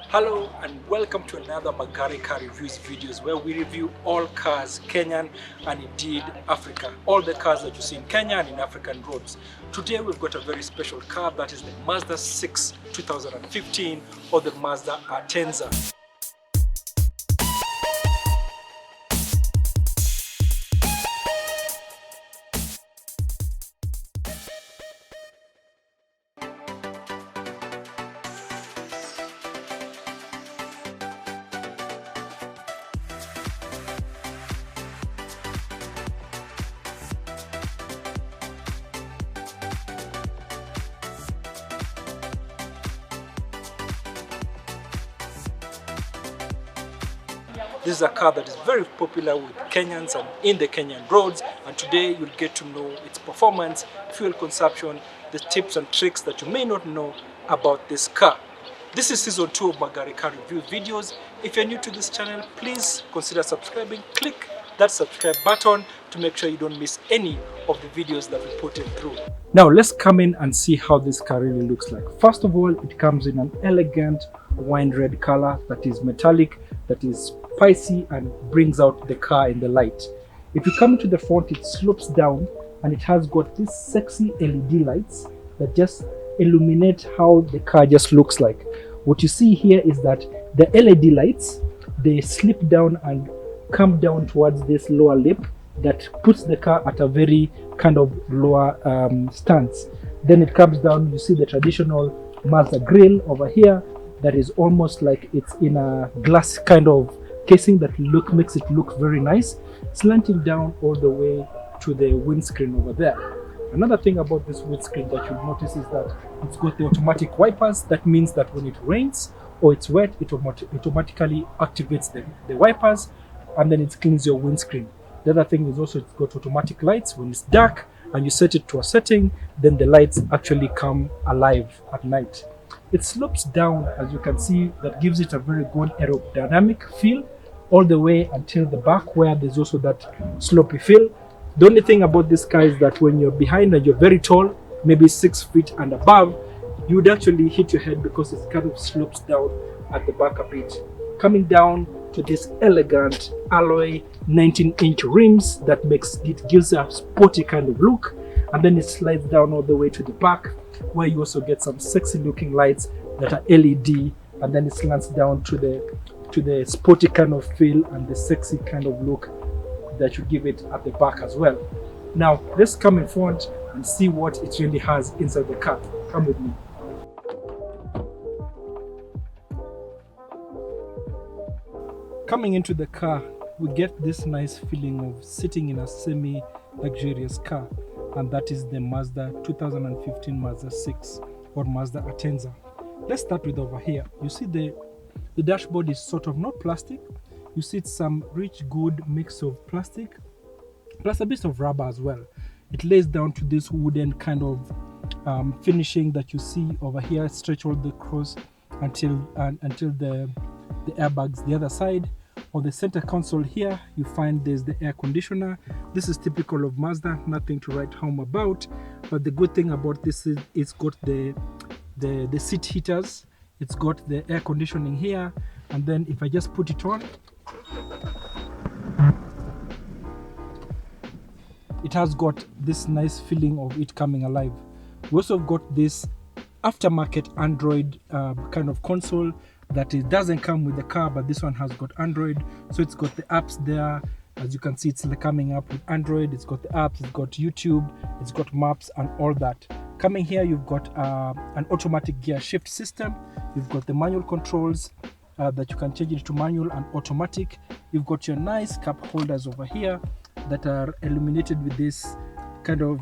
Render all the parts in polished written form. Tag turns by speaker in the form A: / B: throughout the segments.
A: Hello and welcome to another Magari car reviews videos where we review all cars, Kenyan and indeed Africa. All the cars that you see in Kenya and in African roads. Today we've got a very special car, that is the Mazda 6 2015 or the Mazda Atenza. This is a car that is very popular with Kenyans and in the Kenyan roads, and today you'll get to know its performance, fuel consumption, the tips and tricks that you may not know about this car. This is season 2 of Magari car review videos. If you're new to this channel, please consider subscribing. Click that subscribe button to make sure you don't miss any of the videos that we put in through. Now let's come in and see how this car really looks like. First of all, it comes in an elegant wine red color that is metallic, that is spicy and brings out the car in the light. If you come to the front, it slopes down and it has got these sexy LED lights that just illuminate how the car just looks like. What you see here is that the LED lights, they slip down and come down towards this lower lip that puts the car at a very kind of lower stance. Then it comes down, you see the traditional Mazda grille over here that is almost like it's in a glass kind of casing that makes it look very nice, slanting down all the way to the windscreen over there. Another thing about this windscreen that you'll notice is that it's got the automatic wipers. That means that when it rains or it's wet, it automatically activates the wipers and then it cleans your windscreen. The other thing is also it's got automatic lights. When it's dark and you set it to a setting, then the lights actually come alive at night. It slopes down, as you can see, that gives it a very good aerodynamic feel all the way until the back where there's also that slopey feel. The only thing about this car is that when you're behind and you're very tall, maybe 6 feet and above, you would actually hit your head because it kind of slopes down at the back a bit. Coming down to this elegant alloy 19-inch rims that gives a sporty kind of look, and then it slides down all the way to the back where you also get some sexy looking lights that are LED, and then it slants down to the sporty kind of feel and the sexy kind of look that you give it at the back as well. Now let's come in front and see what it really has inside the car. Come with me. Coming into the car, we get this nice feeling of sitting in a semi-luxurious car, and that is the Mazda 2015 Mazda 6 or Mazda Atenza. Let's start with over here. You see the dashboard is sort of not plastic. You see it's some rich, good mix of plastic plus a bit of rubber as well. It lays down to this wooden kind of finishing that you see over here, stretch all the cross until the airbags the other side. On the center console here, you find there's the air conditioner. This is typical of Mazda, nothing to write home about. But the good thing about this is it's got the seat heaters. It's got the air conditioning here, and then if I just put it on, it has got this nice feeling of it coming alive. We also got this aftermarket Android kind of console that it doesn't come with the car, but this one has got Android, so it's got the apps there. As you can see, it's coming up with Android. It's got the apps, it's got YouTube, it's got maps and all that. Coming here, you've got an automatic gear shift system. You've got the manual controls that you can change it to manual and automatic. You've got your nice cup holders over here that are illuminated with this kind of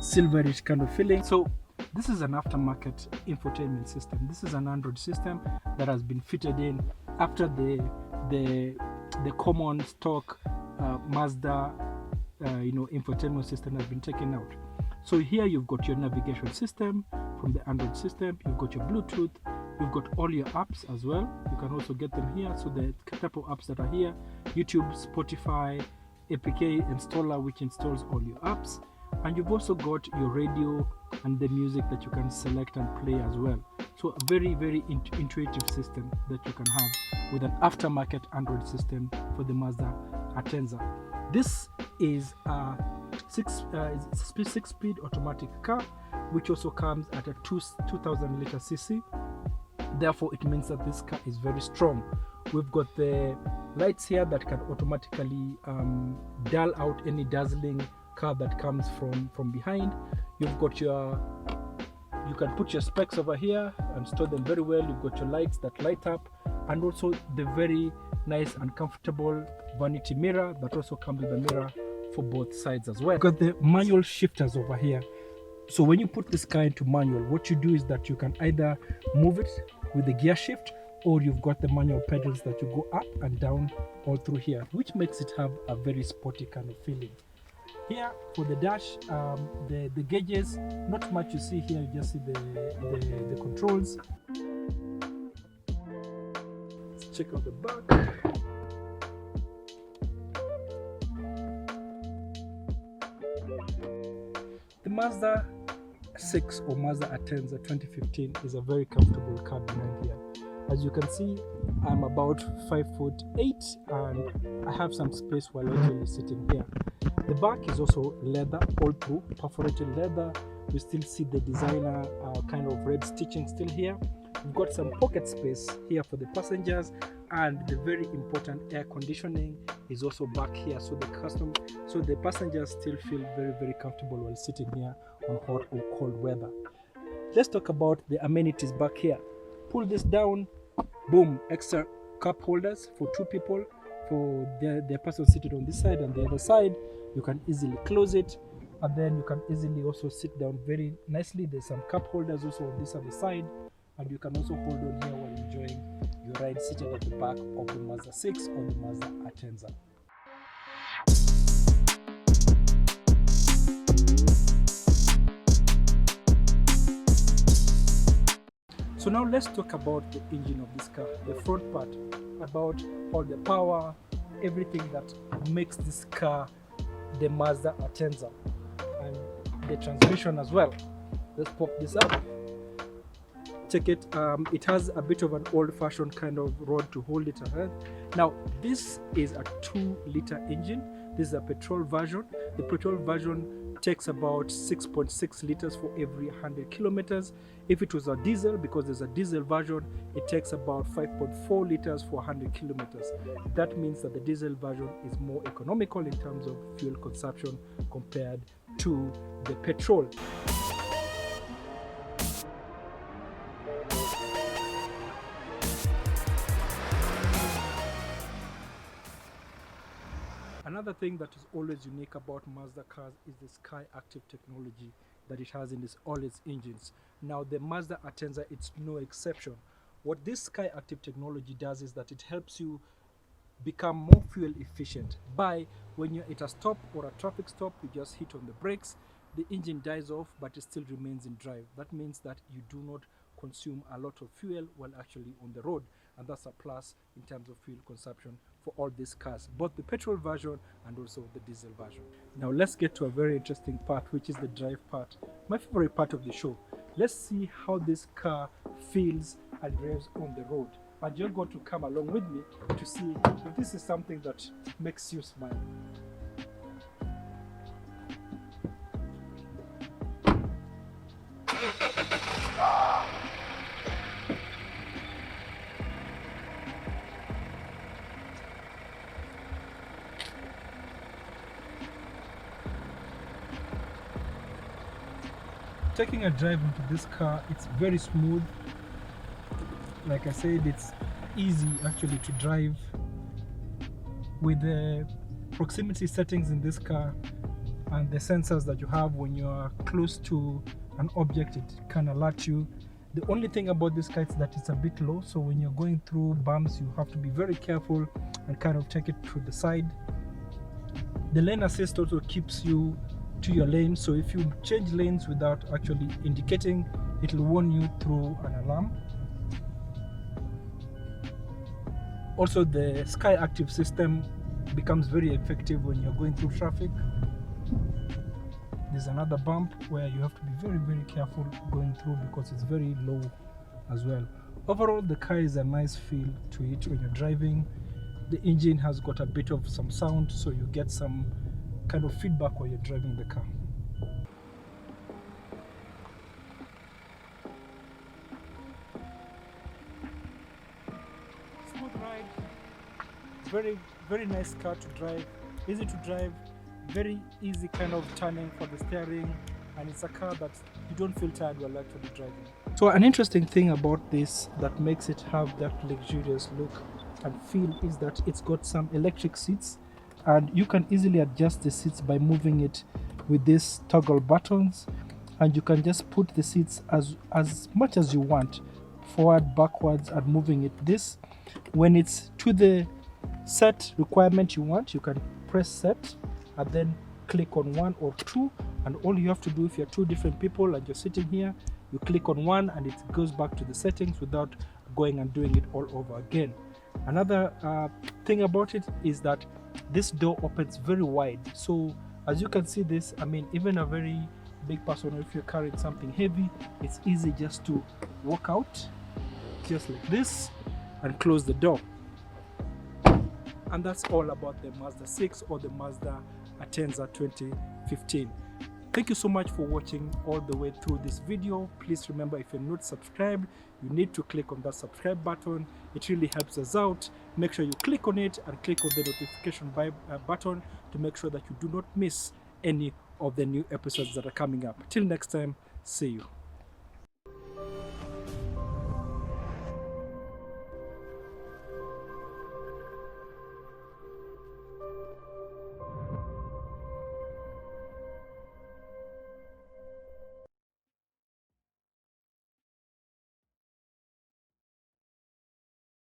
A: silverish kind of feeling. So this is an aftermarket infotainment system. This is an Android system that has been fitted in after the common stock Mazda infotainment system has been taken out. So here you've got your navigation system from the Android system. You've got your Bluetooth. You've got all your apps as well. You can also get them here. So the type of apps that are here: YouTube, Spotify, APK installer, which installs all your apps. And you've also got your radio and the music that you can select and play as well. So a very, very intuitive system that you can have with an aftermarket Android system for the Mazda Atenza. This is a six-speed automatic car, which also comes at a 2000 liter cc. Therefore, it means that this car is very strong. We've got the lights here that can automatically dull out any dazzling car that comes from behind. You've got you can put your specs over here and store them very well. You've got your lights that light up, and also the very nice and comfortable vanity mirror that also comes with a mirror for both sides as well. You've got the manual shifters over here. So when you put this car into manual, what you do is that you can either move it with the gear shift, or you've got the manual pedals that you go up and down all through here, which makes it have a very sporty kind of feeling. Here for the dash, the gauges, not much you see here. You just see the controls. Let's check out the back. The Mazda 6 or Mazda Atenza 2015 is a very comfortable car behind here. As you can see, I'm about 5'8" and I have some space while actually sitting here. The back is also leather all through, perforated leather. You still see the designer kind of red stitching still here. We've got some pocket space here for the passengers, and the very important air conditioning is also back here, so the passengers still feel very, very comfortable while sitting here on hot or cold weather. Let's talk about the amenities back here. Pull this down, boom, extra cup holders for two people, for the person seated on this side and the other side. You can easily close it, and then you can easily also sit down very nicely. There's some cup holders also on this other side, and you can also hold on here while enjoying your ride seated at the back of the Mazda 6 or the Mazda Atenza. So now let's talk about the engine of this car, the front part, about all the power, everything that makes this car the Mazda Atenza, and the transmission as well. Let's pop this up. Check it. It has a bit of an old-fashioned kind of rod to hold it ahead. Now this is a 2-liter engine. This is a petrol version. The petrol version takes about 6.6 liters for every 100 kilometers. If it was a diesel, because there's a diesel version, it takes about 5.4 liters for 100 kilometers. That means that the diesel version is more economical in terms of fuel consumption compared to the petrol. Another thing that is always unique about Mazda cars is the Sky Active technology that it has in all its engines. Now the Mazda Atenza, it's no exception. What this Sky Active technology does is that it helps you become more fuel efficient by, when you're at a stop or a traffic stop, you just hit on the brakes, the engine dies off, but it still remains in drive. That means that you do not consume a lot of fuel while actually on the road, and that's a plus in terms of fuel consumption for all these cars, both the petrol version and also the diesel version. Now let's get to a very interesting part, which is the drive part, my favorite part of the show. Let's see how this car feels and drives on the road, and you're going to come along with me to see if this is something that makes you smile. Taking a drive into this car, it's very smooth. Like I said, it's easy actually to drive. With the proximity settings in this car and the sensors that you have, when you are close to an object, it can alert you. The only thing about this car is that it's a bit low, so when you're going through bumps, you have to be very careful and kind of take it to the side. The lane assist also keeps you to your lane, so if you change lanes without actually indicating, it will warn you through an alarm. Also, the Sky Active system becomes very effective when you're going through traffic. There's another bump where you have to be very, very careful going through because it's very low as well. Overall, the car is a nice feel to it when you're driving. The engine has got a bit of some sound, so you get some kind of feedback while you're driving the car. Smooth ride. It's very, very nice car to drive. Easy to drive. Very easy kind of turning for the steering, and it's a car that you don't feel tired while actually driving. So an interesting thing about this that makes it have that luxurious look and feel is that it's got some electric seats, and you can easily adjust the seats by moving it with these toggle buttons, and you can just put the seats as much as you want, forward, backwards, and moving it. This, when it's to the set requirement you want, you can press set and then click on one or two, and all you have to do, if you're two different people and you're sitting here, you click on one and it goes back to the settings without going and doing it all over again. Another thing about it is that this door opens very wide, so as you can see this, I mean, even a very big person, or if you're carrying something heavy, it's easy just to walk out just like this and close the door. And that's all about the Mazda 6 or the Mazda Atenza 2015. Thank you so much for watching all the way through this video. Please remember, if you're not subscribed, you need to click on that subscribe button. It really helps us out. Make sure you click on it and click on the notification button to make sure that you do not miss any of the new episodes that are coming up. Till next time, see you.